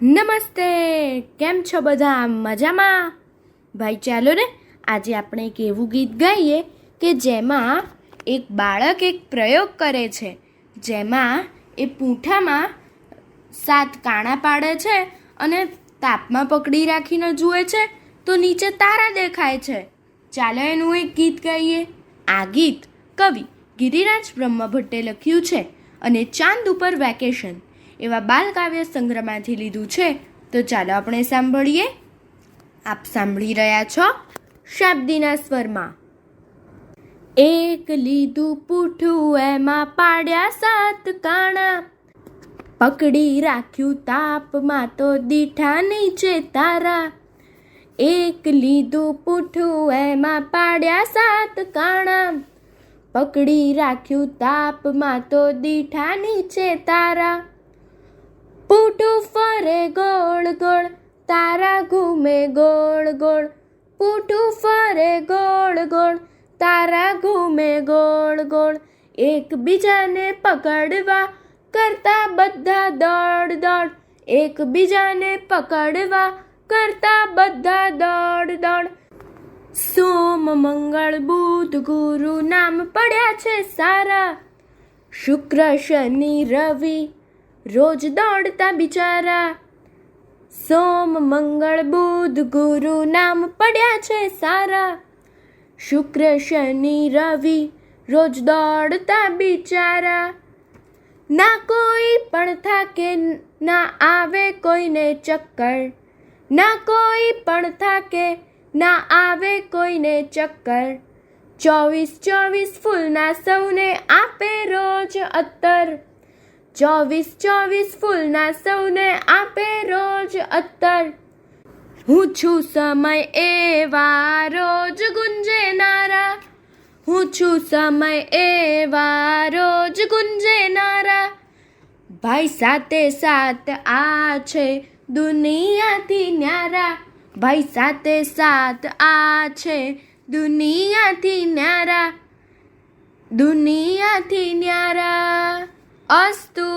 નમસ્તે, કેમ છો બધા? મજામાં? ભાઈ ચાલો ને આજે આપણે એક એવું ગીત ગાઈએ કે જેમાં એક બાળક એક પ્રયોગ કરે છે, જેમાં એ પૂંઠામાં 7 કાણા પાડે છે અને તાપમાં પકડી રાખીને જુએ છે તો નીચે તારા દેખાય છે. ચાલો એનું એક ગીત ગાઈએ. આ ગીત કવિ ગિરિરાજ બ્રહ્મભટ્ટે લખ્યું છે અને ચાંદ ઉપર વેકેશન એવા બાલકાવ્ય સંગ્રહમાંથી લીધું છે. તો ચાલો આપણે સાંભળીએ. આપ સાંભળી રહ્યા છો શાબ્દીના સ્વરમાં. એક લીધું પૂઠું એમાં પાડ્યા 7 કાણા, પકડી રાખ્યું તાપમાં તો દીઠા નીચે તારા. એક લીધું પૂઠું એમાં પાડ્યા 7 કાણા, પકડી રાખ્યું તાપમાં તો દીઠા નીચે તારા. પૂઠું ફરે ગોળ ગોળ, તારા ઘૂમે ગોળ ગોળ. પૂઠું ફરે ગોળ ગોળ, તારા ઘૂમે ગોળ ગોળ. એકબીજાને પકડવા કરતા બધા દોડ દોડ, એકબીજાને પકડવા કરતા બધા દોડ દોડ. સોમ મંગળ બુધ ગુરુ નામ પડ્યા છે સારા, શુક્ર શનિ રવિ રોજ દોડતા બિચારા. સોમ મંગળ બુધ ગુરુ નામ પડ્યા છે સારા, શુક્ર શનિ રવિ રોજ દોડતા બિચારા. ના કોઈ પણ થાકે ના આવે કોઈને ચક્કર, ના કોઈ પણ થાકે ના આવે કોઈને ચક્કર. 24 ફૂલના સૌને આપે રોજ અત્તર, 24 ફૂલના સૌને આપે રોજ અત્તર. હું છું સમય એવા રોજ ગુંજે નારા, હું છું સમય એવા રોજ ગુંજે નારા. ભાઈ સાતે સાત આ છે દુનિયાથી ન્યારા, ભાઈ સાતે સાત આ છે દુનિયાથી ન્યારા, દુનિયાથી ન્યારા. અસ્તુ.